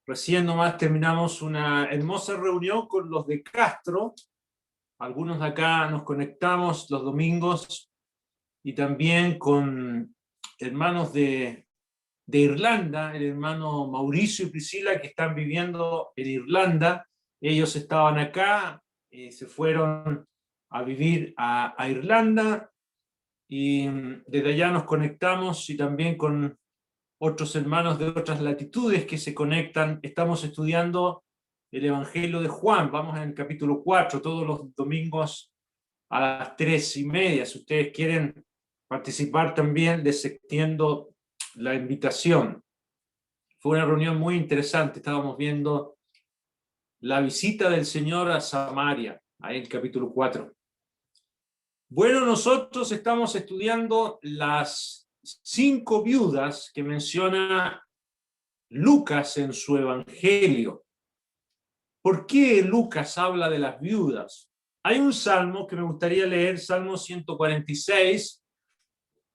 Recién nomás terminamos una hermosa reunión con los de Castro. Algunos de acá nos conectamos los domingos y también con hermanos de Irlanda, el hermano Mauricio y Priscila, que están viviendo en Irlanda. Ellos estaban acá, se fueron a vivir a Irlanda y desde allá nos conectamos y también con otros hermanos de otras latitudes que se conectan. Estamos estudiando el Evangelio de Juan, vamos en el capítulo 4, todos los domingos a las 3:30. Si ustedes quieren participar también, les extiendo la invitación. Fue una reunión muy interesante, estábamos viendo la visita del Señor a Samaria, ahí en el capítulo 4. Bueno, nosotros estamos estudiando las 5 viudas que menciona Lucas en su Evangelio. ¿Por qué Lucas habla de las viudas? Hay un salmo que me gustaría leer, Salmo 146,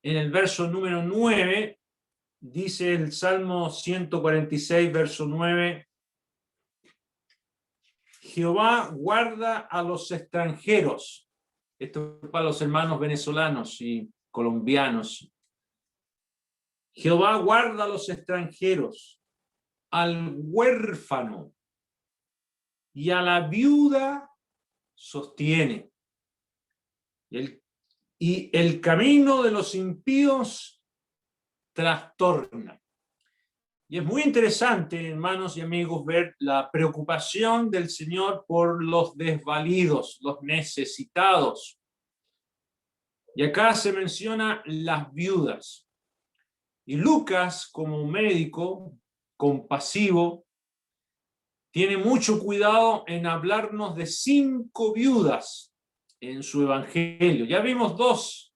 en el verso número 9, dice el Salmo 146, verso 9, Jehová guarda a los extranjeros. Esto es para los hermanos venezolanos y colombianos. Jehová guarda a los extranjeros, al huérfano y a la viuda sostiene. Y el camino de los impíos trastorna. Y es muy interesante, hermanos y amigos, ver la preocupación del Señor por los desvalidos, los necesitados. Y acá se menciona las viudas. Y Lucas, como médico compasivo, tiene mucho cuidado en hablarnos de 5 viudas en su Evangelio. Ya vimos 2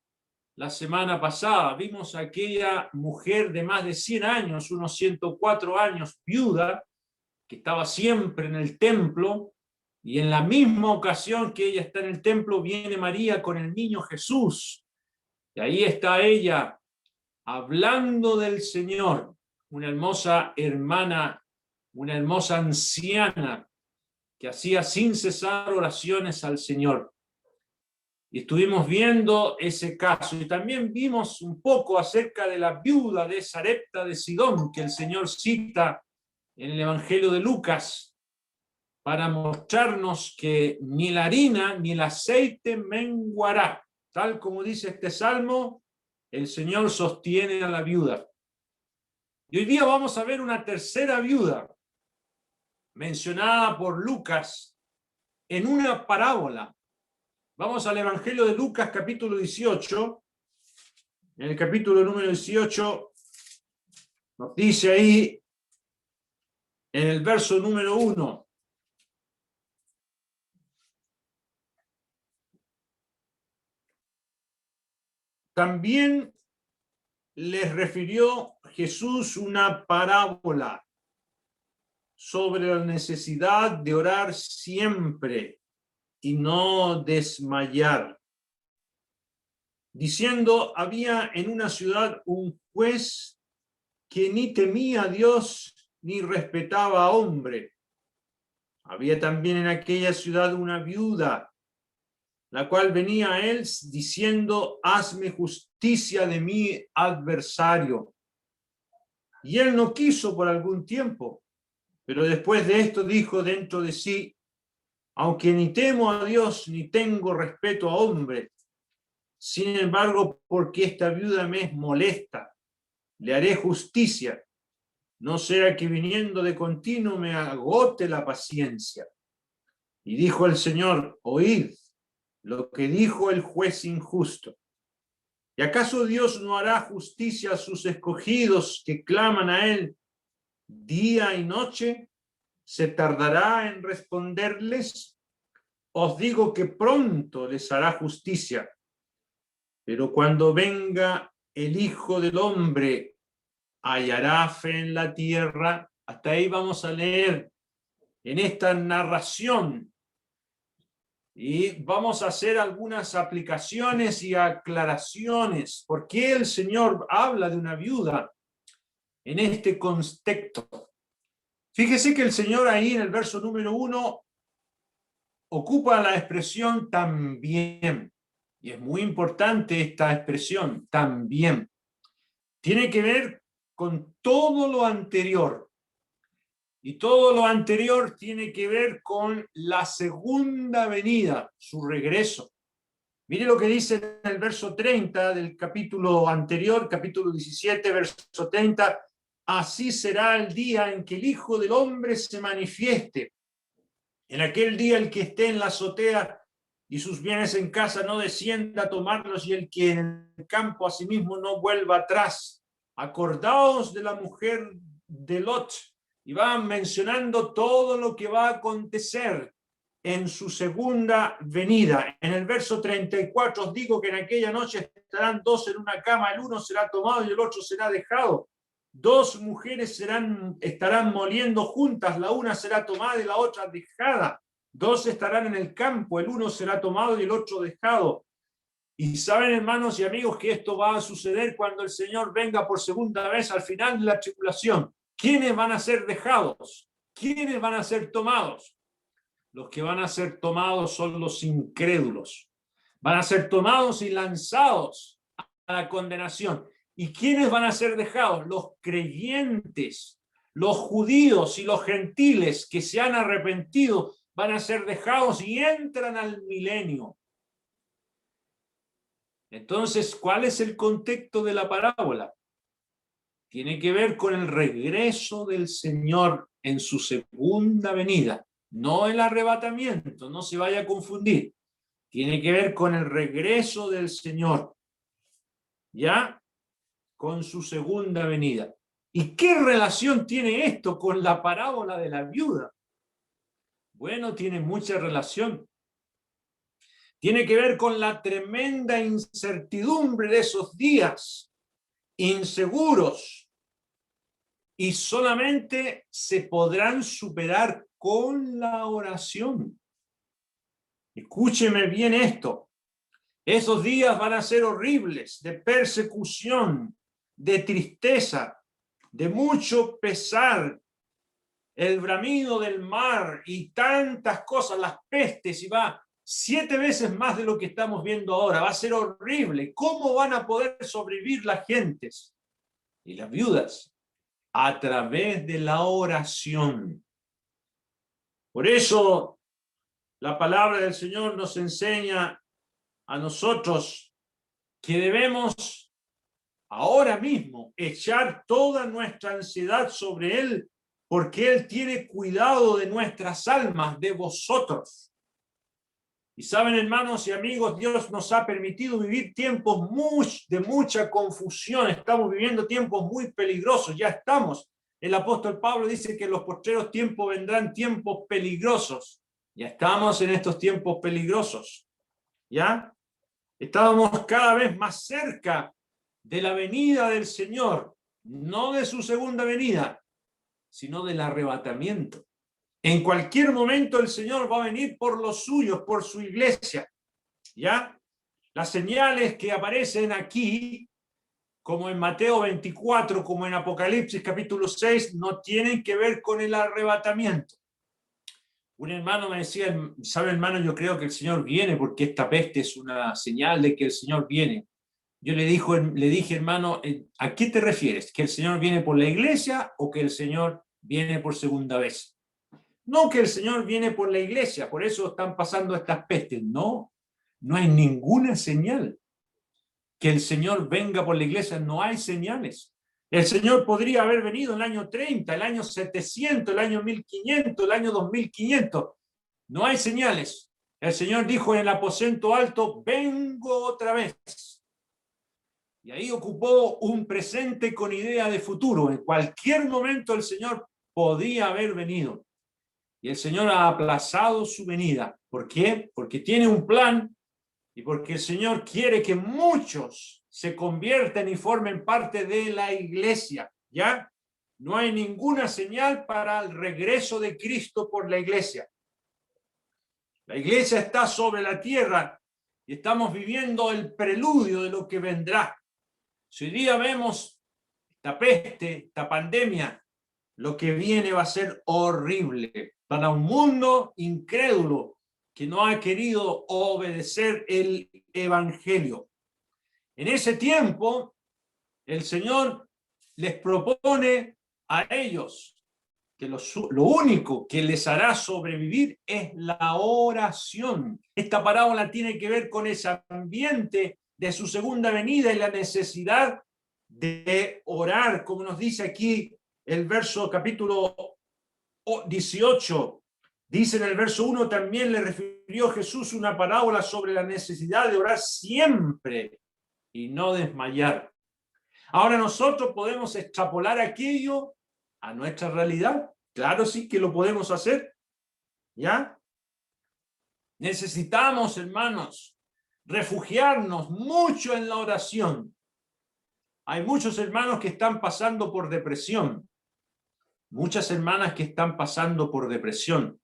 la semana pasada. Vimos a aquella mujer de más de 100 años, unos 104 años, viuda, que estaba siempre en el templo, y en la misma ocasión que ella está en el templo, viene María con el niño Jesús. Y ahí está ella hablando del Señor, una hermosa hermana, una hermosa anciana que hacía sin cesar oraciones al Señor. Y estuvimos viendo ese caso y también vimos un poco acerca de la viuda de Sarepta de Sidón que el Señor cita en el Evangelio de Lucas para mostrarnos que ni la harina ni el aceite menguará. Tal como dice este salmo, el Señor sostiene a la viuda. Y hoy día vamos a ver una tercera viuda mencionada por Lucas en una parábola. Vamos al Evangelio de Lucas, capítulo 18. En el capítulo número 18 nos dice ahí, en el verso número 1, también les refirió Jesús una parábola sobre la necesidad de orar siempre y no desmayar, diciendo, había en una ciudad un juez que ni temía a Dios ni respetaba a hombre. Había también en aquella ciudad una viuda, la cual venía a él diciendo, hazme justicia de mi adversario. Y él no quiso por algún tiempo, pero después de esto dijo dentro de sí, aunque ni temo a Dios ni tengo respeto a hombre, sin embargo, porque esta viuda me es molesta, le haré justicia, no sea que viniendo de continuo me agote la paciencia. Y dijo el Señor, oíd lo que dijo el juez injusto. ¿Y acaso Dios no hará justicia a sus escogidos que claman a él día y noche? ¿Se tardará en responderles? Os digo que pronto les hará justicia. Pero cuando venga el Hijo del Hombre, ¿hallará fe en la tierra? Hasta ahí vamos a leer en esta narración. Y vamos a hacer algunas aplicaciones y aclaraciones. ¿Por qué el Señor habla de una viuda en este contexto? Fíjese que el Señor ahí en el verso número 1 ocupa la expresión también. Y es muy importante esta expresión, también. Tiene que ver con todo lo anterior. Y todo lo anterior tiene que ver con la segunda venida, su regreso. Mire lo que dice en el verso 30 del capítulo anterior, capítulo 17, verso 30. Así será el día en que el Hijo del Hombre se manifieste. En aquel día el que esté en la azotea y sus bienes en casa no descienda a tomarlos, y el que en el campo asimismo no vuelva atrás. Acordaos de la mujer de Lot. Y van mencionando todo lo que va a acontecer en su segunda venida. En el verso 34 os digo que en aquella noche estarán dos en una cama, el uno será tomado y el otro será dejado. Dos mujeres estarán moliendo juntas, la una será tomada y la otra dejada. Dos estarán en el campo, el uno será tomado y el otro dejado. Y saben, hermanos y amigos, que esto va a suceder cuando el Señor venga por segunda vez al final de la tribulación. ¿Quiénes van a ser dejados? ¿Quiénes van a ser tomados? Los que van a ser tomados son los incrédulos. Van a ser tomados y lanzados a la condenación. ¿Y quiénes van a ser dejados? Los creyentes, los judíos y los gentiles que se han arrepentido van a ser dejados y entran al milenio. Entonces, ¿cuál es el contexto de la parábola? Tiene que ver con el regreso del Señor en su segunda venida, no el arrebatamiento, no se vaya a confundir. Tiene que ver con el regreso del Señor, ¿ya? Con su segunda venida. ¿Y qué relación tiene esto con la parábola de la viuda? Bueno, tiene mucha relación. Tiene que ver con la tremenda incertidumbre de esos días, inseguros, y solamente se podrán superar con la oración. Escúcheme bien esto. Esos días van a ser horribles, de persecución, de tristeza, de mucho pesar, el bramido del mar y tantas cosas, las pestes, y va 7 veces más de lo que estamos viendo ahora. Va a ser horrible. ¿Cómo van a poder sobrevivir las gentes y las viudas? A través de la oración. Por eso la palabra del Señor nos enseña a nosotros que debemos ahora mismo echar toda nuestra ansiedad sobre Él, porque Él tiene cuidado de nuestras almas, de vosotros. Y saben, hermanos y amigos, Dios nos ha permitido vivir tiempos de mucha confusión. Estamos viviendo tiempos muy peligrosos, ya estamos. El apóstol Pablo dice que en los postreros tiempos vendrán tiempos peligrosos. Ya estamos en estos tiempos peligrosos. ¿Ya? Estábamos cada vez más cerca de la venida del Señor, no de su segunda venida, sino del arrebatamiento. En cualquier momento el Señor va a venir por los suyos, por su iglesia. ¿Ya? Las señales que aparecen aquí, como en Mateo 24, como en Apocalipsis capítulo 6, no tienen que ver con el arrebatamiento. Un hermano me decía, ¿sabe, hermano? Yo creo que el Señor viene porque esta peste es una señal de que el Señor viene. Yo le dije, hermano, ¿a qué te refieres? ¿Que el Señor viene por la iglesia o que el Señor viene por segunda vez? No, que el Señor viene por la iglesia, por eso están pasando estas pestes. No, no hay ninguna señal que el Señor venga por la iglesia, no hay señales. El Señor podría haber venido el año 30, el año 700, el año 1500, el año 2500. No hay señales. El Señor dijo en el aposento alto, vengo otra vez. Y ahí ocupó un presente con idea de futuro. En cualquier momento el Señor podía haber venido. Y el Señor ha aplazado su venida. ¿Por qué? Porque tiene un plan y porque el Señor quiere que muchos se conviertan y formen parte de la iglesia. ¿Ya? No hay ninguna señal para el regreso de Cristo por la iglesia. La iglesia está sobre la tierra y estamos viviendo el preludio de lo que vendrá. Si hoy día vemos esta peste, esta pandemia, Lo que viene va a ser horrible para un mundo incrédulo que no ha querido obedecer el evangelio. En ese tiempo, el Señor les propone a ellos que lo único que les hará sobrevivir es la oración. Esta parábola tiene que ver con ese ambiente de su segunda venida y la necesidad de orar, como nos dice aquí el verso capítulo 18. Dice en el verso 1, también le refirió Jesús una parábola sobre la necesidad de orar siempre y no desmayar. Ahora nosotros podemos extrapolar aquello a nuestra realidad. Claro, sí que lo podemos hacer. ¿Ya? Necesitamos, hermanos, refugiarnos mucho en la oración. Hay muchos hermanos que están pasando por depresión. Muchas hermanas que están pasando por depresión.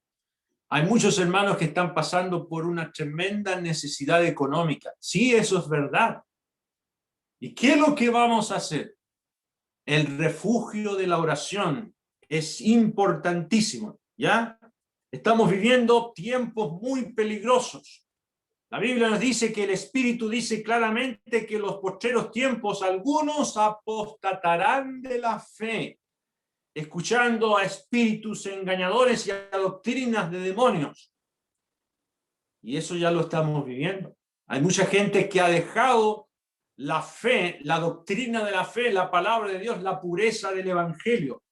Hay muchos hermanos que están pasando por una tremenda necesidad económica. Sí, eso es verdad. ¿Y qué es lo que vamos a hacer? El refugio de la oración es importantísimo, ¿ya? Estamos viviendo tiempos muy peligrosos. La Biblia nos dice que el Espíritu dice claramente que en los postreros tiempos algunos apostatarán de la fe, escuchando a espíritus engañadores y a doctrinas de demonios. Y eso ya lo estamos viviendo. Hay mucha gente que ha dejado la fe, la doctrina de la fe, la palabra de Dios, la pureza del evangelio.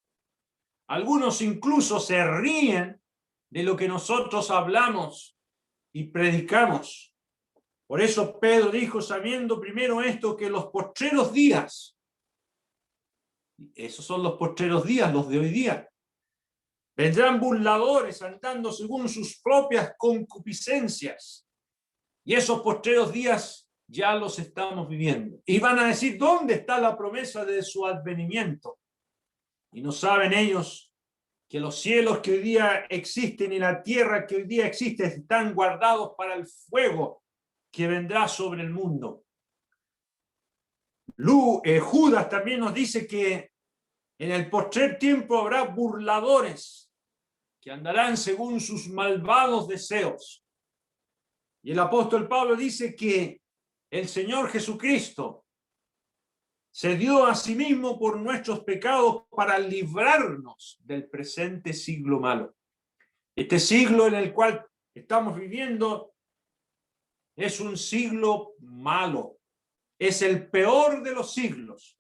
Algunos incluso se ríen de lo que nosotros hablamos y predicamos. Por eso Pedro dijo, sabiendo primero esto, que los postreros días, esos son los postreros días, los de hoy día, vendrán burladores andando según sus propias concupiscencias. Y esos postreros días ya los estamos viviendo. Y van a decir, ¿dónde está la promesa de su advenimiento? Y no saben ellos que los cielos que hoy día existen y la tierra que hoy día existe están guardados para el fuego que vendrá sobre el mundo. Judas también nos dice que en el postrer tiempo habrá burladores que andarán según sus malvados deseos. Y el apóstol Pablo dice que el Señor Jesucristo se dio a sí mismo por nuestros pecados para librarnos del presente siglo malo. Este siglo en el cual estamos viviendo es un siglo malo. Es el peor de los siglos.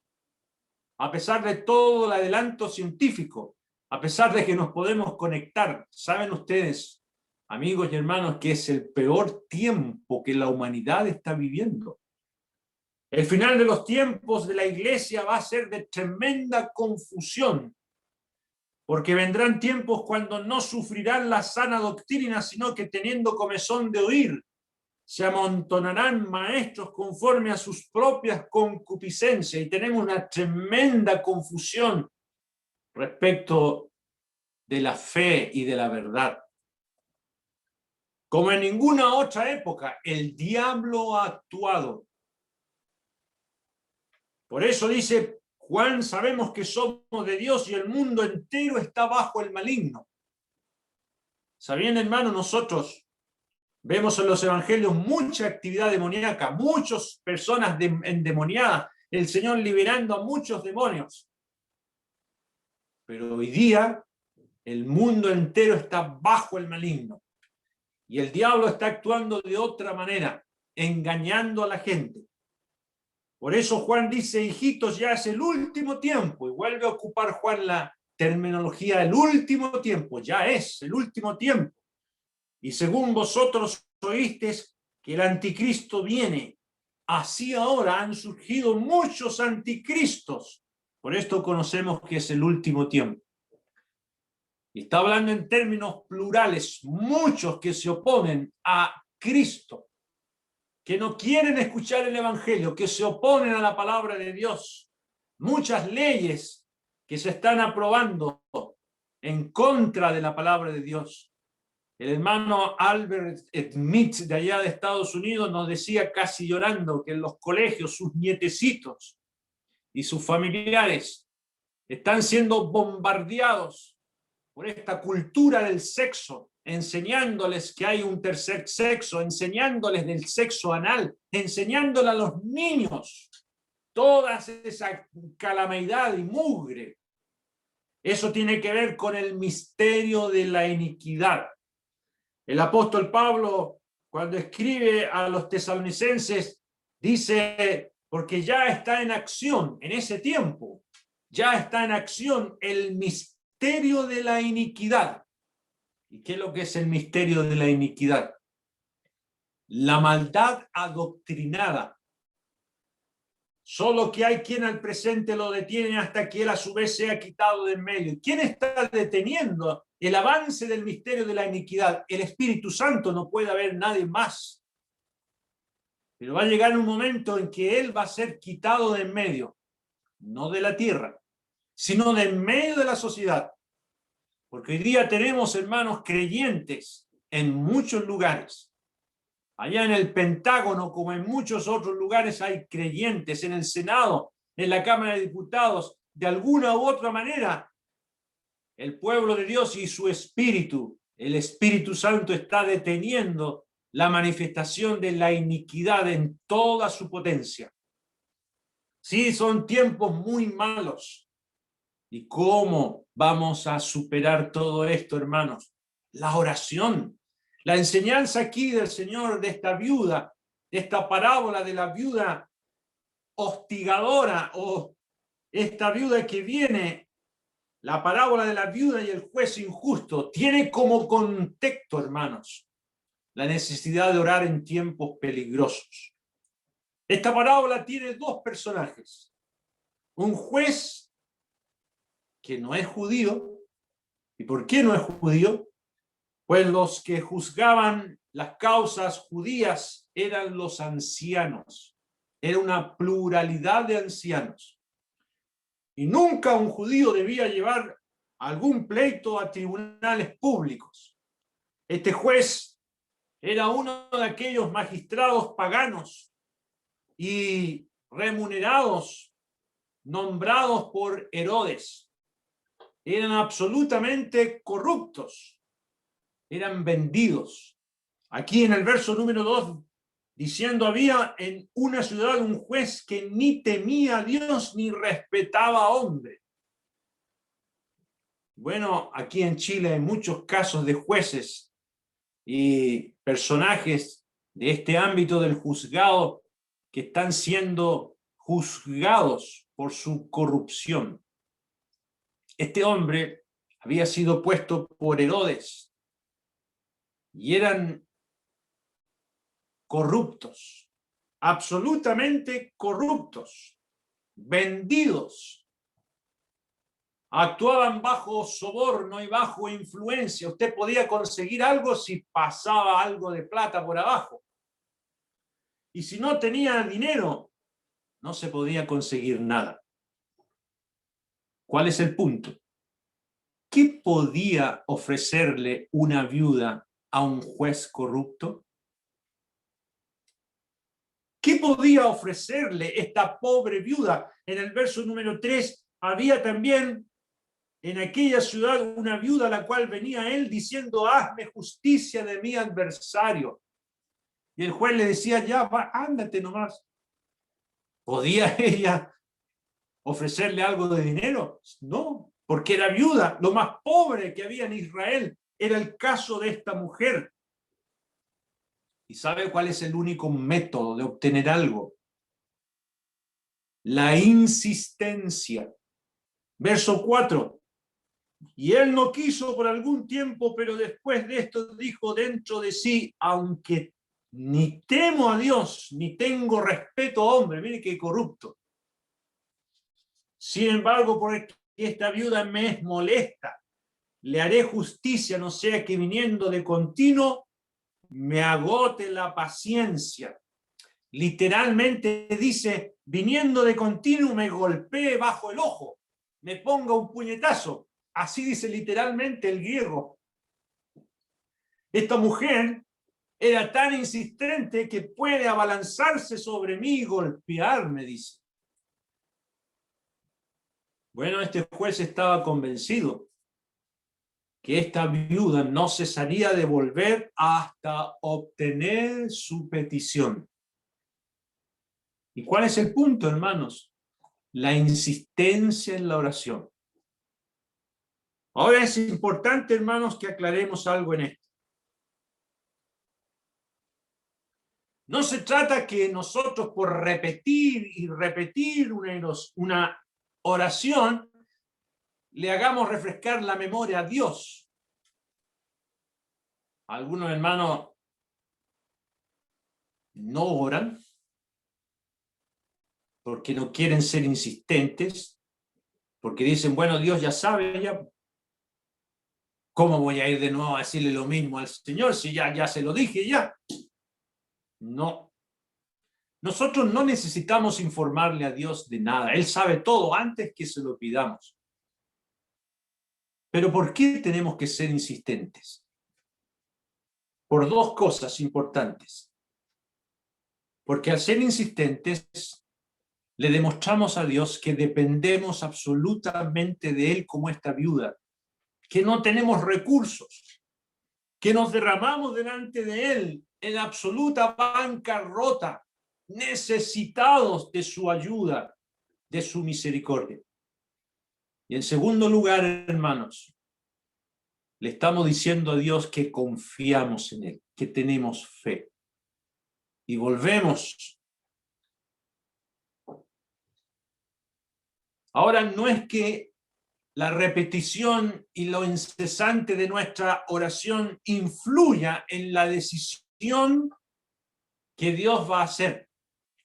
A pesar de todo el adelanto científico, a pesar de que nos podemos conectar, ¿saben ustedes, amigos y hermanos, que es el peor tiempo que la humanidad está viviendo? El final de los tiempos de la iglesia va a ser de tremenda confusión, porque vendrán tiempos cuando no sufrirán la sana doctrina, sino que teniendo comezón de oír, se amontonarán maestros conforme a sus propias concupiscencias, y tenemos una tremenda confusión respecto de la fe y de la verdad. Como en ninguna otra época, el diablo ha actuado. Por eso dice Juan, sabemos que somos de Dios y el mundo entero está bajo el maligno. ¿Saben, hermano? Nosotros vemos en los evangelios mucha actividad demoníaca, muchas personas endemoniadas, el Señor liberando a muchos demonios. Pero hoy día el mundo entero está bajo el maligno. Y el diablo está actuando de otra manera, engañando a la gente. Por eso Juan dice, hijitos, ya es el último tiempo. Y vuelve a ocupar Juan la terminología del último tiempo. Ya es el último tiempo. Y según vosotros oísteis que el anticristo viene, así ahora han surgido muchos anticristos. Por esto conocemos que es el último tiempo. Y está hablando en términos plurales, muchos que se oponen a Cristo, que no quieren escuchar el evangelio, que se oponen a la palabra de Dios. Muchas leyes que se están aprobando en contra de la palabra de Dios. El hermano Albert Smith de allá de Estados Unidos nos decía casi llorando que en los colegios sus nietecitos y sus familiares están siendo bombardeados por esta cultura del sexo, enseñándoles que hay un tercer sexo, enseñándoles del sexo anal, enseñándole a los niños toda esa calamidad y mugre. Eso tiene que ver con el misterio de la iniquidad. El apóstol Pablo, cuando escribe a los tesalonicenses, dice, porque ya está en acción, en ese tiempo, ya está en acción el misterio de la iniquidad. ¿Y qué es lo que es el misterio de la iniquidad? La maldad adoctrinada. Solo que hay quien al presente lo detiene hasta que él a su vez sea quitado de en medio. ¿Quién está deteniendo el avance del misterio de la iniquidad? El Espíritu Santo, no puede haber nadie más. Pero va a llegar un momento en que él va a ser quitado de en medio, no de la tierra, sino de en medio de la sociedad. Porque hoy día tenemos hermanos creyentes en muchos lugares. Allá en el Pentágono, como en muchos otros lugares, hay creyentes. En el Senado, en la Cámara de Diputados, de alguna u otra manera, el pueblo de Dios y su Espíritu, el Espíritu Santo, está deteniendo la manifestación de la iniquidad en toda su potencia. Sí, son tiempos muy malos. ¿Y cómo vamos a superar todo esto, hermanos? La oración. La enseñanza aquí del Señor, de esta viuda, de esta parábola de la viuda hostigadora, o esta viuda que viene, la parábola de la viuda y el juez injusto, tiene como contexto, hermanos, la necesidad de orar en tiempos peligrosos. Esta parábola tiene dos personajes. Un juez que no es judío. ¿Y por qué no es judío? Pues los que juzgaban las causas judías eran los ancianos. Era una pluralidad de ancianos. Y nunca un judío debía llevar algún pleito a tribunales públicos. Este juez era uno de aquellos magistrados paganos y remunerados, nombrados por Herodes. Eran absolutamente corruptos. Eran vendidos. Aquí en el verso número 2, diciendo, había en una ciudad un juez que ni temía a Dios ni respetaba a hombre. Bueno, aquí en Chile hay muchos casos de jueces y personajes de este ámbito del juzgado que están siendo juzgados por su corrupción. Este hombre había sido puesto por Herodes y eran corruptos, absolutamente corruptos, vendidos. Actuaban bajo soborno y bajo influencia. Usted podía conseguir algo si pasaba algo de plata por abajo. Y si no tenía dinero, no se podía conseguir nada. ¿Cuál es el punto? ¿Qué podía ofrecerle una viuda a un juez corrupto? ¿Qué podía ofrecerle esta pobre viuda? En el verso número 3, había también en aquella ciudad una viuda a la cual venía él diciendo, hazme justicia de mi adversario. Y el juez le decía, ya, va, ándate nomás. ¿Podía ella ofrecerle algo de dinero? No, porque era viuda. Lo más pobre que había en Israel era el caso de esta mujer. ¿Y sabe cuál es el único método de obtener algo? La insistencia. Verso 4. Y él no quiso por algún tiempo, pero después de esto dijo dentro de sí, aunque ni temo a Dios, ni tengo respeto a hombre, mire qué corrupto. Sin embargo, porque esta viuda me es molesta, le haré justicia, no sea que viniendo de continuo me agote la paciencia. Literalmente dice, viniendo de continuo me golpee bajo el ojo, me ponga un puñetazo. Así dice literalmente el griego. Esta mujer era tan insistente que puede abalanzarse sobre mí y golpearme, dice. Bueno, este juez estaba convencido que esta viuda no cesaría de volver hasta obtener su petición. ¿Y cuál es el punto, hermanos? La insistencia en la oración. Ahora es importante, hermanos, que aclaremos algo en esto. No se trata que nosotros por repetir y repetir una oración le hagamos refrescar la memoria a Dios. Algunos hermanos no oran porque no quieren ser insistentes, porque dicen, bueno, Dios ya sabe, ya, ¿cómo voy a ir de nuevo a decirle lo mismo al Señor si ya se lo dije ya? No. Nosotros no necesitamos informarle a Dios de nada. Él sabe todo antes que se lo pidamos. Pero ¿por qué tenemos que ser insistentes? Por dos cosas importantes. Porque al ser insistentes, le demostramos a Dios que dependemos absolutamente de Él como esta viuda, que no tenemos recursos, que nos derramamos delante de Él en absoluta bancarrota, necesitados de su ayuda, de su misericordia. Y en segundo lugar, hermanos, le estamos diciendo a Dios que confiamos en Él, que tenemos fe. Y volvemos. Ahora no es que la repetición y lo incesante de nuestra oración influya en la decisión que Dios va a hacer.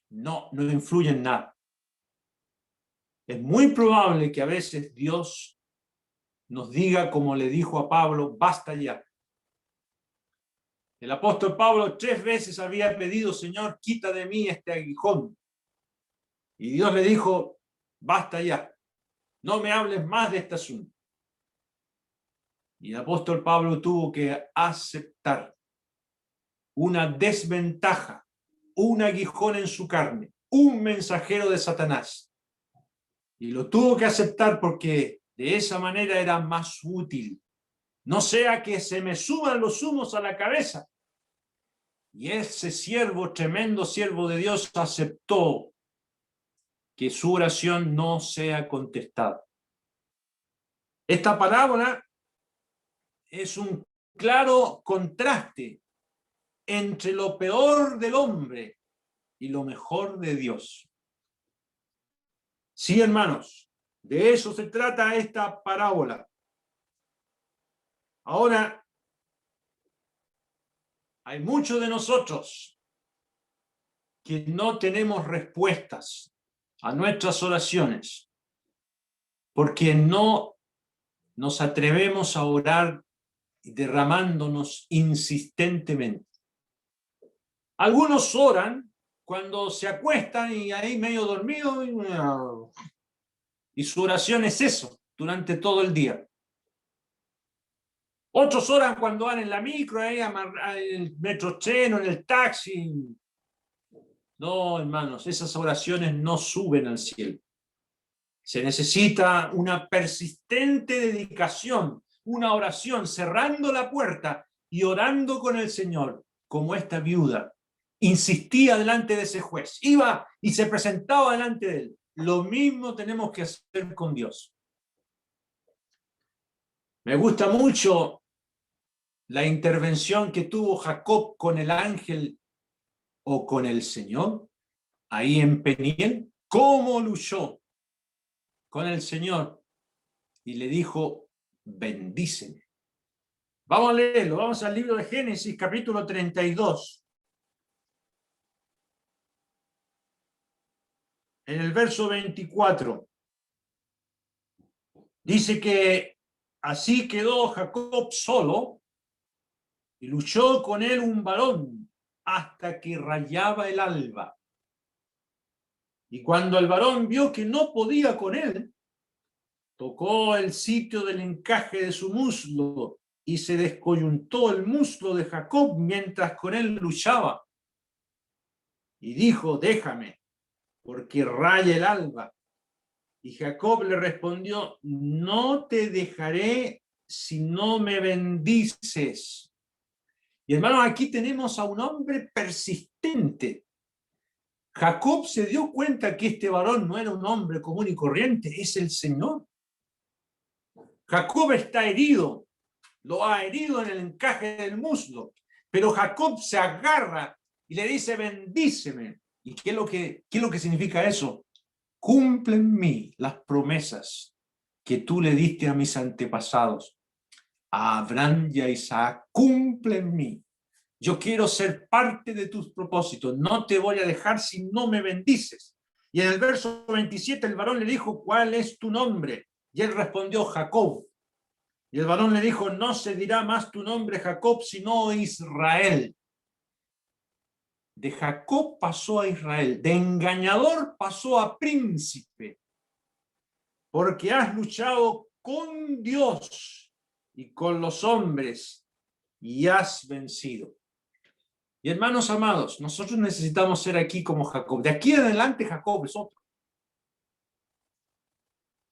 No influye en nada. Es muy probable que a veces Dios nos diga, como le dijo a Pablo, basta ya. El apóstol Pablo 3 veces había pedido, Señor, quita de mí este aguijón. Y Dios le dijo, basta ya, no me hables más de este asunto. Y el apóstol Pablo tuvo que aceptar una desventaja, un aguijón en su carne, un mensajero de Satanás. Y lo tuvo que aceptar porque de esa manera era más útil. No sea que se me suban los humos a la cabeza. Y ese siervo, tremendo siervo de Dios, aceptó que su oración no sea contestada. Esta parábola es un claro contraste entre lo peor del hombre y lo mejor de Dios. Sí, hermanos, de eso se trata esta parábola. Ahora, hay muchos de nosotros que no tenemos respuestas a nuestras oraciones porque no nos atrevemos a orar derramándonos insistentemente. Algunos oran cuando se acuestan y ahí medio dormidos y su oración es eso durante todo el día. Otros oran cuando van en la micro, ahí en el metrotren o en el taxi. No, hermanos, esas oraciones no suben al cielo. Se necesita una persistente dedicación, una oración cerrando la puerta y orando con el Señor, como esta viuda. Insistía delante de ese juez, iba y se presentaba delante de él. Lo mismo tenemos que hacer con Dios. Me gusta mucho la intervención que tuvo Jacob con el ángel o con el Señor, ahí en Peniel, cómo luchó con el Señor y le dijo, bendíceme. Vamos a leerlo, vamos al libro de Génesis, capítulo 32. En el verso 24, dice que así quedó Jacob solo y luchó con él un varón hasta que rayaba el alba. Y cuando el varón vio que no podía con él, tocó el sitio del encaje de su muslo y se descoyuntó el muslo de Jacob mientras con él luchaba. Y dijo, déjame, porque raya el alba. Y Jacob le respondió, no te dejaré si no me bendices. Y hermanos, aquí tenemos a un hombre persistente. Jacob se dio cuenta que este varón no era un hombre común y corriente, es el Señor. Jacob está herido, lo ha herido en el encaje del muslo, pero Jacob se agarra y le dice, bendíceme. ¿Y qué es lo que significa eso? Cumple en mí las promesas que tú le diste a mis antepasados, a Abraham y a Isaac. Cumple en mí. Yo quiero ser parte de tus propósitos. No te voy a dejar si no me bendices. Y en el verso 27 el varón le dijo, ¿cuál es tu nombre? Y él respondió, Jacob. Y el varón le dijo, no se dirá más tu nombre Jacob, sino Israel. De Jacob pasó a Israel, de engañador pasó a príncipe, porque has luchado con Dios y con los hombres y has vencido. Y hermanos amados, nosotros necesitamos ser aquí como Jacob. De aquí en adelante Jacob es otro.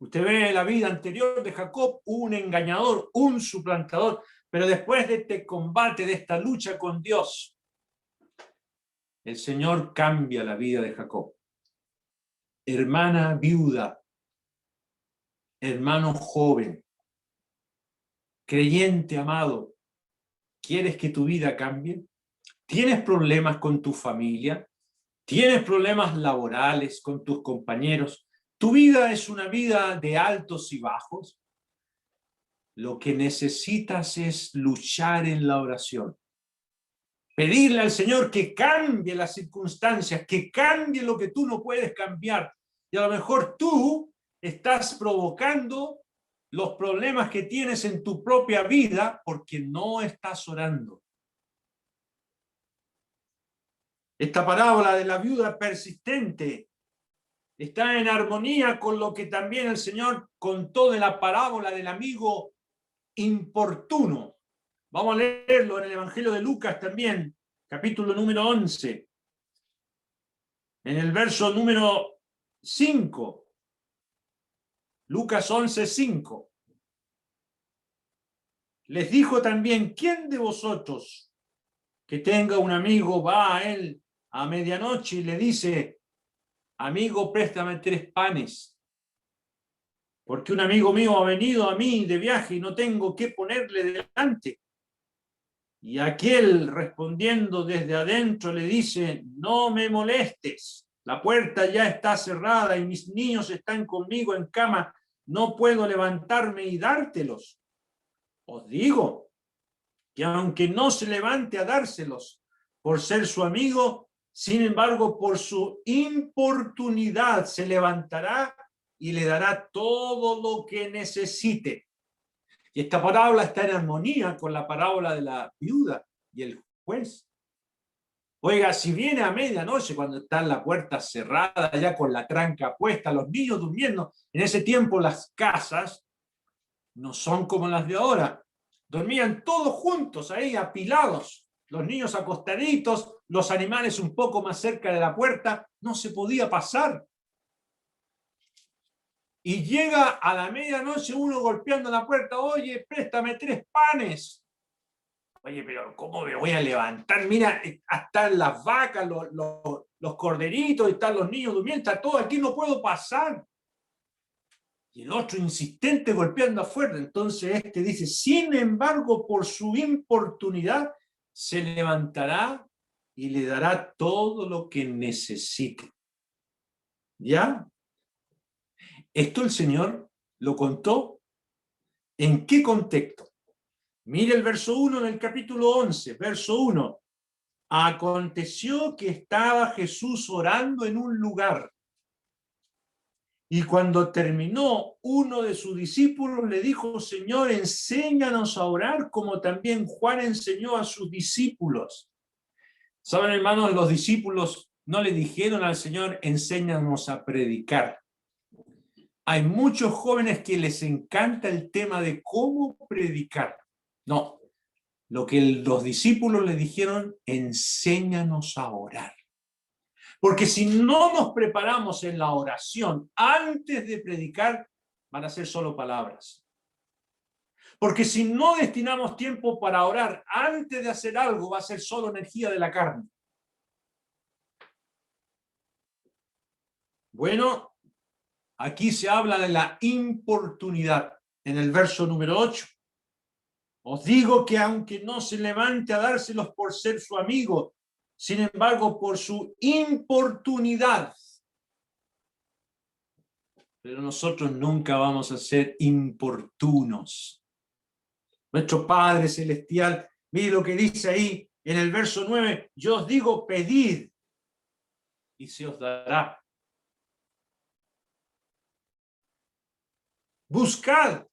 Usted ve la vida anterior de Jacob, un engañador, un suplantador, pero después de este combate, de esta lucha con Dios, el Señor cambia la vida de Jacob. Hermana viuda, hermano joven, creyente amado, ¿quieres que tu vida cambie? ¿Tienes problemas con tu familia? ¿Tienes problemas laborales con tus compañeros? ¿Tu vida es una vida de altos y bajos? Lo que necesitas es luchar en la oración. Pedirle al Señor que cambie las circunstancias, que cambie lo que tú no puedes cambiar. Y a lo mejor tú estás provocando los problemas que tienes en tu propia vida porque no estás orando. Esta parábola de la viuda persistente está en armonía con lo que también el Señor contó de la parábola del amigo importuno. Vamos a leerlo en el Evangelio de Lucas también, capítulo número 11, en el verso número 5. Lucas 11, 5. Les dijo también, ¿quién de vosotros que tenga un amigo va a él a medianoche y le dice, amigo, préstame 3 panes, porque un amigo mío ha venido a mí de viaje y no tengo qué ponerle delante? Y aquel respondiendo desde adentro le dice, no me molestes, la puerta ya está cerrada y mis niños están conmigo en cama, no puedo levantarme y dártelos. Os digo que aunque no se levante a dárselos por ser su amigo, sin embargo, por su importunidad se levantará y le dará todo lo que necesite. Y esta parábola está en armonía con la parábola de la viuda y el juez. Oiga, si viene a medianoche cuando está la puerta cerrada, ya con la tranca puesta, los niños durmiendo, en ese tiempo las casas no son como las de ahora. Dormían todos juntos ahí, apilados, los niños acostaditos, los animales un poco más cerca de la puerta, no se podía pasar. Y llega a la medianoche uno golpeando la puerta, oye, préstame 3 panes. Oye, pero ¿cómo me voy a levantar? Mira, están las vacas, los corderitos, están los niños durmiendo, está todo aquí, no puedo pasar. Y el otro insistente golpeando afuera. Entonces este dice, sin embargo, por su importunidad, se levantará y le dará todo lo que necesite. ¿Ya? Esto el Señor lo contó. ¿En qué contexto? Mire el verso 1 del capítulo 11, verso 1. Aconteció que estaba Jesús orando en un lugar, y cuando terminó, uno de sus discípulos le dijo, Señor, enséñanos a orar como también Juan enseñó a sus discípulos. ¿Saben, hermanos? Los discípulos no le dijeron al Señor, enséñanos a predicar. Hay muchos jóvenes que les encanta el tema de cómo predicar. No, lo que los discípulos le dijeron, enséñanos a orar. Porque si no nos preparamos en la oración antes de predicar, van a ser solo palabras. Porque si no destinamos tiempo para orar antes de hacer algo, va a ser solo energía de la carne. Bueno, aquí se habla de la importunidad en el verso número 8. Os digo que aunque no se levante a dárselos por ser su amigo, sin embargo, por su importunidad. Pero nosotros nunca vamos a ser importunos. Nuestro Padre Celestial, mire lo que dice ahí en el verso 9, yo os digo, pedid y se os dará. Buscad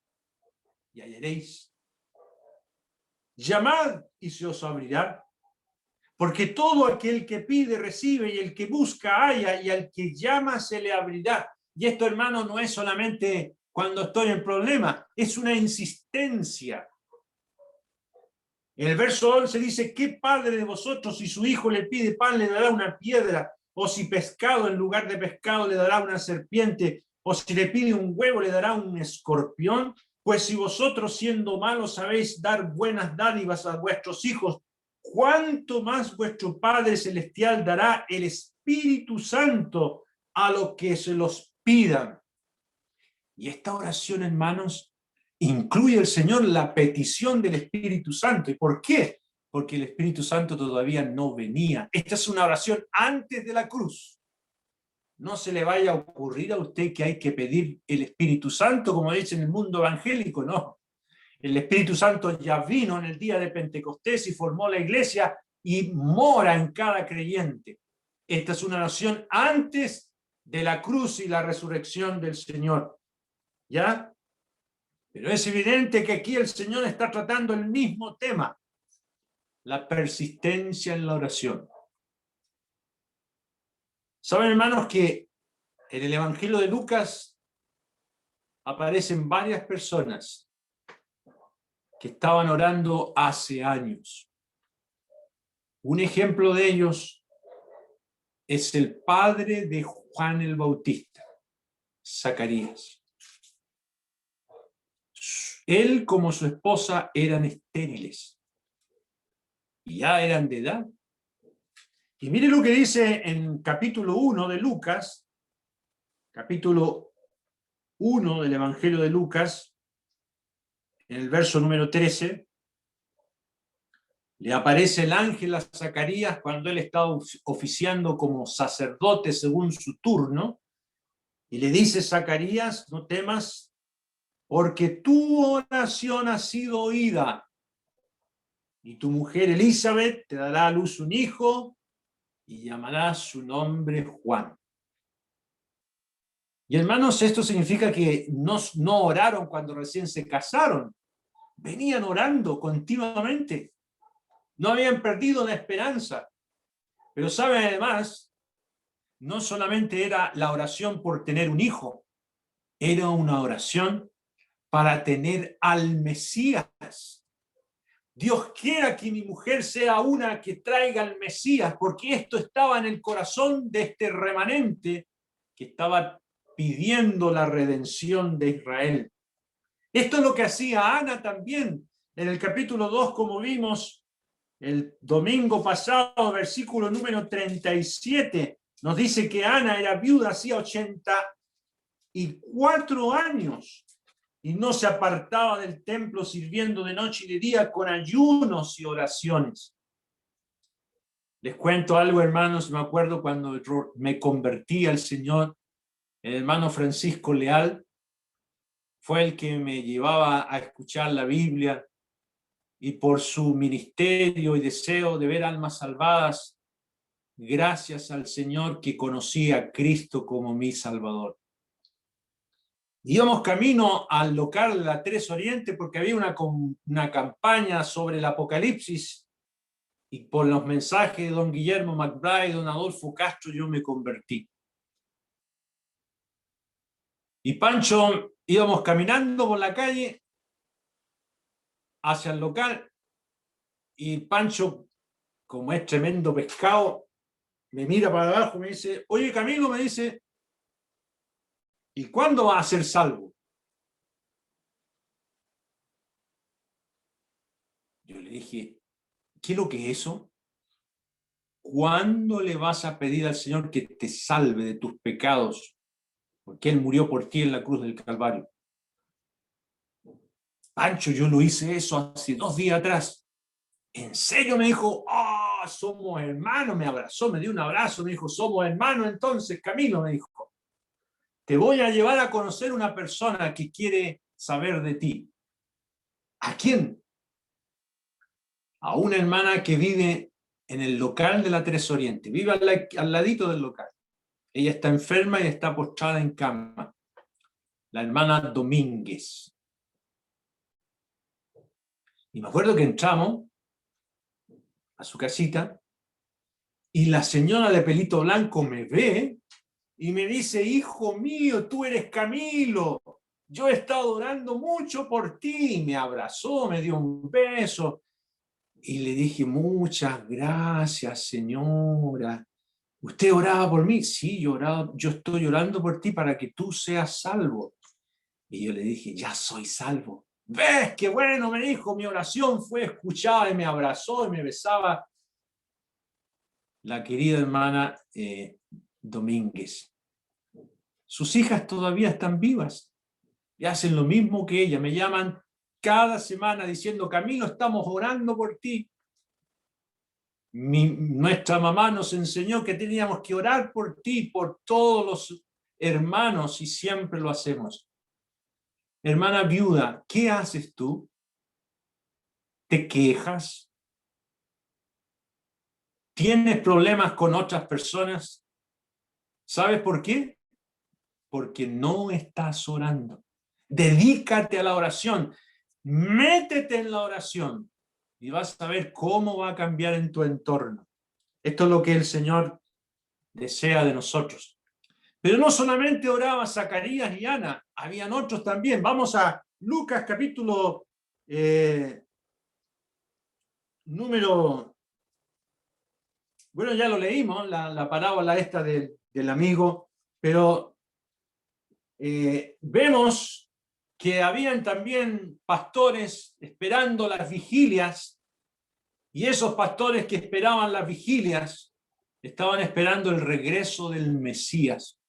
y hallaréis. Llamad y se os abrirá. Porque todo aquel que pide recibe, y el que busca halla, y al que llama se le abrirá. Y esto, hermano, no es solamente cuando estoy en problema, es una insistencia. En el verso 11 dice, ¿qué padre de vosotros si su hijo le pide pan le dará una piedra? O si pescado en lugar de pescado le dará una serpiente? O si le pide un huevo le dará un escorpión? Pues si vosotros siendo malos sabéis dar buenas dádivas a vuestros hijos, ¿cuánto más vuestro Padre Celestial dará el Espíritu Santo a los que se los pidan? Y esta oración, hermanos, incluye el Señor la petición del Espíritu Santo. ¿Y por qué? Porque el Espíritu Santo todavía no venía. Esta es una oración antes de la cruz. No se le vaya a ocurrir a usted que hay que pedir el Espíritu Santo, como dice en el mundo evangélico, no. El Espíritu Santo ya vino en el día de Pentecostés y formó la iglesia y mora en cada creyente. Esta es una oración antes de la cruz y la resurrección del Señor. ¿Ya? Pero es evidente que aquí el Señor está tratando el mismo tema, la persistencia en la oración. Saben, hermanos, que en el Evangelio de Lucas aparecen varias personas que estaban orando hace años. Un ejemplo de ellos es el padre de Juan el Bautista, Zacarías. Él como su esposa eran estériles y ya eran de edad. Y mire lo que dice en capítulo 1 de Lucas, capítulo 1 del Evangelio de Lucas, en el verso número 13, le aparece el ángel a Zacarías cuando él estaba oficiando como sacerdote según su turno, y le dice, Zacarías, no temas, porque tu oración ha sido oída, y tu mujer Elizabeth te dará a luz un hijo, y llamarás su nombre Juan. Y hermanos, esto significa que no oraron cuando recién se casaron, venían orando continuamente, no habían perdido la esperanza. Pero saben además, no solamente era la oración por tener un hijo, era una oración para tener al Mesías. Dios quiera que mi mujer sea una que traiga al Mesías, porque esto estaba en el corazón de este remanente que estaba pidiendo la redención de Israel. Esto es lo que hacía Ana también en el capítulo 2, como vimos el domingo pasado, versículo número 37, nos dice que Ana era viuda hacía 84 años y no se apartaba del templo sirviendo de noche y de día con ayunos y oraciones. Les cuento algo, hermanos, me acuerdo cuando me convertí al Señor, el hermano Francisco Leal fue el que me llevaba a escuchar la Biblia, y por su ministerio y deseo de ver almas salvadas, gracias al Señor que conocí a Cristo como mi Salvador. Íbamos camino al local de la Tres Oriente porque había una campaña sobre el Apocalipsis, y por los mensajes de don Guillermo McBride, don Adolfo Castro, yo me convertí. Y Pancho, íbamos caminando por la calle hacia el local, y Pancho, como es tremendo pescado, me mira para abajo, me dice, oye Camilo, me dice, ¿y cuándo vas a ser salvo? Yo le dije, ¿qué es lo que es eso? ¿Cuándo le vas a pedir al Señor que te salve de tus pecados? Porque Él murió por ti en la cruz del Calvario. Pancho, yo lo hice eso hace 2 días atrás. ¿En serio? Me dijo, somos hermanos, me abrazó, me dio un abrazo, me dijo, somos hermanos entonces, Camilo, me dijo. Te voy a llevar a conocer una persona que quiere saber de ti. ¿A quién? A una hermana que vive en el local de la Tres Oriente, vive al ladito del local. Ella está enferma y está postrada en cama. La hermana Domínguez. Y me acuerdo que entramos a su casita y la señora de pelito blanco me ve y me dice, hijo mío, tú eres Camilo. Yo he estado orando mucho por ti. Me abrazó, me dio un beso. Y le dije, muchas gracias, señora. ¿Usted oraba por mí? Sí, yo estoy orando por ti para que tú seas salvo. Y yo le dije, ya soy salvo. ¿Ves? Qué bueno, me dijo, mi oración fue escuchada y me abrazó y me besaba. La querida hermana Domínguez. Sus hijas todavía están vivas y hacen lo mismo que ella. Me llaman cada semana diciendo, Camilo, estamos orando por ti. Nuestra mamá nos enseñó que teníamos que orar por ti, por todos los hermanos, y siempre lo hacemos. Hermana viuda, ¿qué haces tú? ¿Te quejas? ¿Tienes problemas con otras personas? ¿Sabes por qué? Porque no estás orando. Dedícate a la oración. Métete en la oración y vas a ver cómo va a cambiar en tu entorno. Esto es lo que el Señor desea de nosotros. Pero no solamente oraba Zacarías y Ana, habían otros también. Vamos a Lucas capítulo número... Bueno, ya lo leímos, la parábola esta del amigo, pero vemos que habían también pastores esperando las vigilias, y esos pastores que esperaban las vigilias estaban esperando el regreso del Mesías.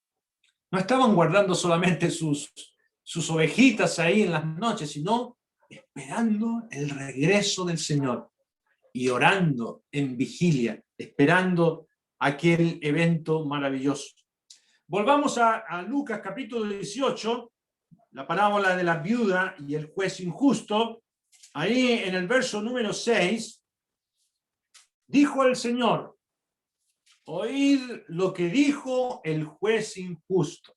No estaban guardando solamente sus ovejitas ahí en las noches, sino esperando el regreso del Señor y orando en vigilia, esperando aquel evento maravilloso. Volvamos a Lucas capítulo 18, la parábola de la viuda y el juez injusto. Ahí en el verso número 6, dijo el Señor, oíd lo que dijo el juez injusto.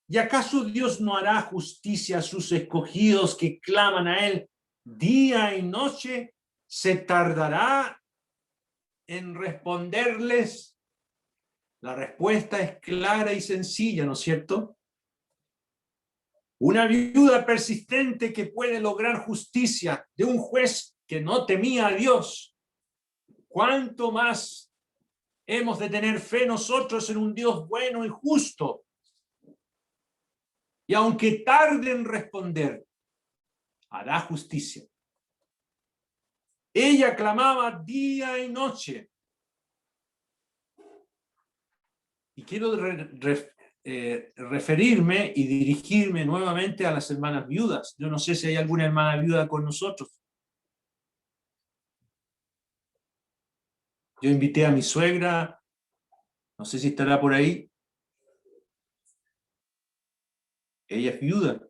¿Y acaso Dios no hará justicia a sus escogidos que claman a Él día y noche? ¿Se tardará en responderles? La respuesta es clara y sencilla, ¿no es cierto? Una viuda persistente que puede lograr justicia de un juez que no temía a Dios. ¿Cuánto más hemos de tener fe nosotros en un Dios bueno y justo? Y aunque tarde en responder, hará justicia. Ella clamaba día y noche. Y quiero referirme y dirigirme nuevamente a las hermanas viudas. Yo no sé si hay alguna hermana viuda con nosotros. Yo invité a mi suegra, no sé si estará por ahí. Ella es viuda.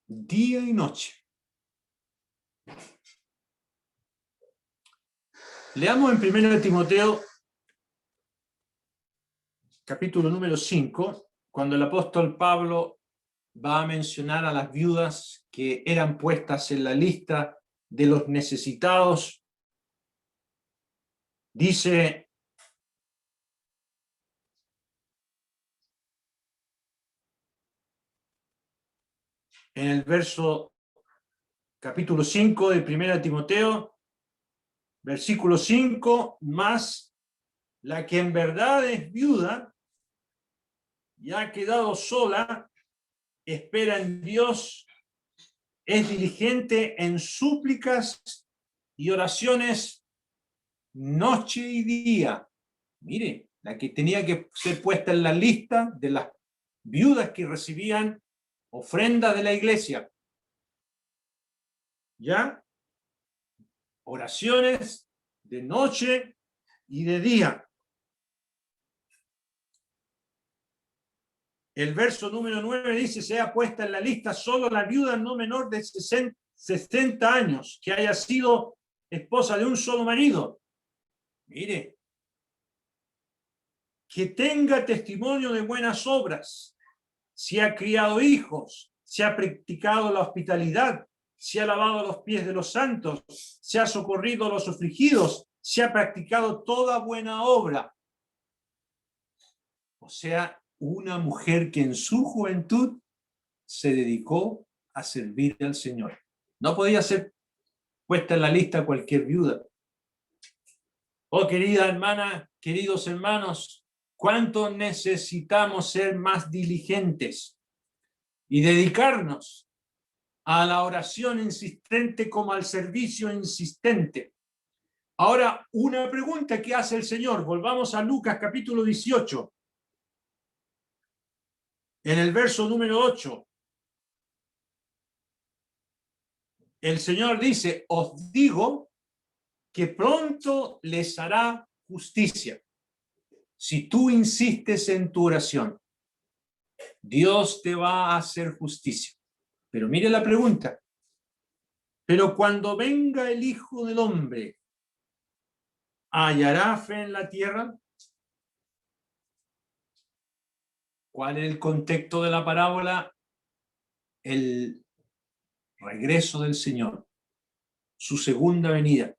Día y noche. Leamos en 1 Timoteo, capítulo número 5, cuando el apóstol Pablo va a mencionar a las viudas que eran puestas en la lista de los necesitados. Dice: en el capítulo 5 de 1 Timoteo, versículo 5, más la que en verdad es viuda y ha quedado sola, espera en Dios, es diligente en súplicas y oraciones noche y día. Mire, la que tenía que ser puesta en la lista de las viudas que recibían ofrendas de la iglesia. ¿Ya? Oraciones de noche y de día. El verso número 9 dice, sea puesta en la lista solo la viuda no menor de 60 años, que haya sido esposa de un solo marido. Mire, que tenga testimonio de buenas obras, si ha criado hijos, si ha practicado la hospitalidad, si ha lavado los pies de los santos, si ha socorrido a los afligidos, si ha practicado toda buena obra. O sea, una mujer que en su juventud se dedicó a servir al Señor. No podía ser puesta en la lista cualquier viuda. Oh, querida hermana, queridos hermanos, ¿cuánto necesitamos ser más diligentes y dedicarnos a la oración insistente como al servicio insistente? Ahora, una pregunta que hace el Señor. Volvamos a Lucas capítulo 18. En el verso número 8. El Señor dice, os digo que pronto les hará justicia. Si tú insistes en tu oración, Dios te va a hacer justicia. Pero mire la pregunta. Pero cuando venga el Hijo del Hombre, ¿hallará fe en la tierra? ¿Cuál es el contexto de la parábola? El regreso del Señor, su segunda venida.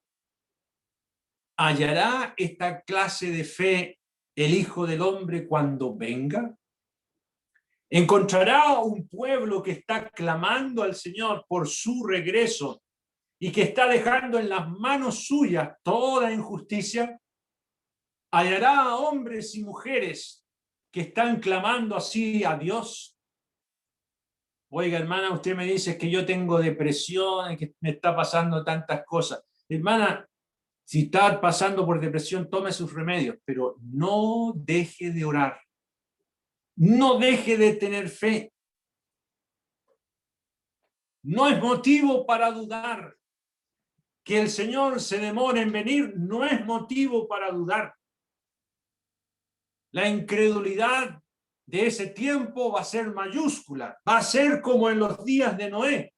¿Hallará esta clase de fe el Hijo del Hombre cuando venga? ¿Encontrará un pueblo que está clamando al Señor por su regreso y que está dejando en las manos suyas toda injusticia? ¿Hallará a hombres y mujeres que están clamando así a Dios? Oiga, hermana, usted me dice que yo tengo depresión y que me está pasando tantas cosas. Hermana, si está pasando por depresión, tome sus remedios, pero no deje de orar. No deje de tener fe. No es motivo para dudar. Que el Señor se demore en venir no es motivo para dudar. La incredulidad de ese tiempo va a ser mayúscula. Va a ser como en los días de Noé.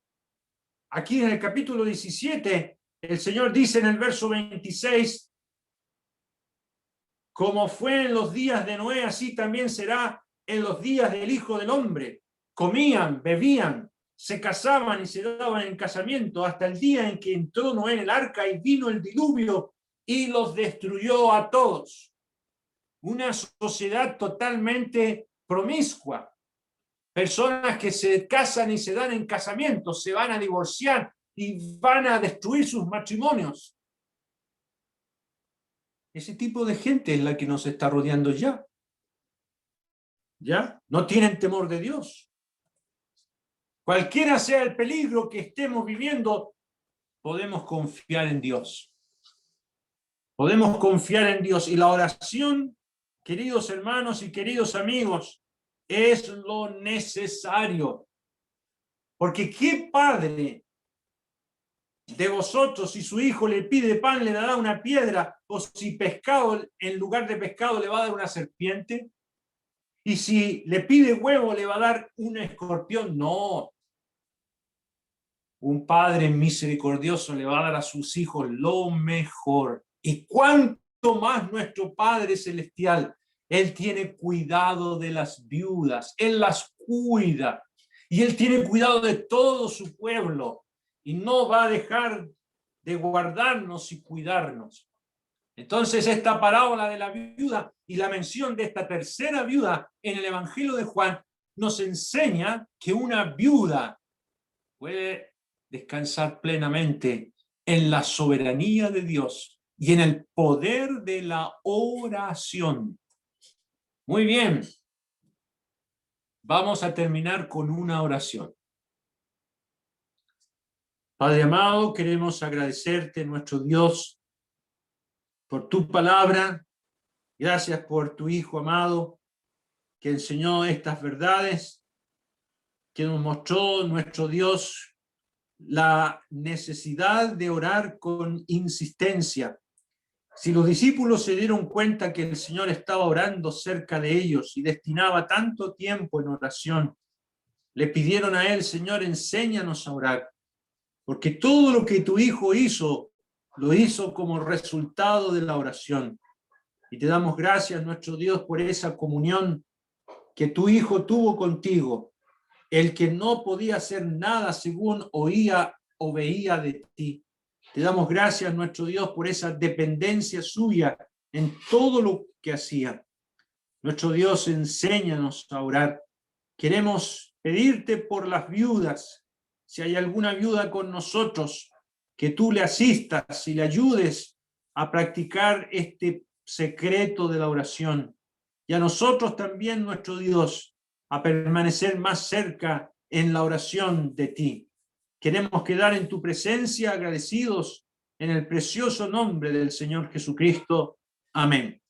Aquí en el capítulo 17, el Señor dice en el verso 26, como fue en los días de Noé, así también será en los días del Hijo del Hombre. Comían, bebían, se casaban y se daban en casamiento hasta el día en que entró Noé en el arca y vino el diluvio y los destruyó a todos. Una sociedad totalmente promiscua. Personas que se casan y se dan en casamiento, se van a divorciar y van a destruir sus matrimonios. Ese tipo de gente es la que nos está rodeando ya. ¿Ya? No tienen temor de Dios. Cualquiera sea el peligro que estemos viviendo, podemos confiar en Dios. Podemos confiar en Dios. Y la oración, queridos hermanos y queridos amigos, es lo necesario. Porque ¿qué padre de vosotros, si su hijo le pide pan, le dará una piedra? O si pescado, en lugar de pescado, le va a dar una serpiente? Y si le pide huevo, le va a dar un escorpión. No. Un padre misericordioso le va a dar a sus hijos lo mejor. Y cuánto más nuestro Padre Celestial. Él tiene cuidado de las viudas. Él las cuida. Y Él tiene cuidado de todo su pueblo. Y no va a dejar de guardarnos y cuidarnos. Entonces, esta parábola de la viuda y la mención de esta tercera viuda en el Evangelio de Juan nos enseña que una viuda puede descansar plenamente en la soberanía de Dios y en el poder de la oración. Muy bien. Vamos a terminar con una oración. Padre amado, queremos agradecerte, nuestro Dios, por tu palabra. Gracias por tu Hijo amado, que enseñó estas verdades, que nos mostró, nuestro Dios, la necesidad de orar con insistencia. Si los discípulos se dieron cuenta que el Señor estaba orando cerca de ellos y destinaba tanto tiempo en oración, le pidieron a Él: Señor, enséñanos a orar, porque todo lo que tu Hijo hizo, lo hizo como resultado de la oración. Y te damos gracias, nuestro Dios, por esa comunión que tu Hijo tuvo contigo, el que no podía hacer nada según oía o veía de ti. Te damos gracias, nuestro Dios, por esa dependencia suya en todo lo que hacía. Nuestro Dios, enséñanos a orar. Queremos pedirte por las viudas, si hay alguna viuda con nosotros, que tú le asistas y le ayudes a practicar este secreto de la oración. Y a nosotros también, nuestro Dios, a permanecer más cerca en la oración de ti. Queremos quedar en tu presencia agradecidos en el precioso nombre del Señor Jesucristo. Amén.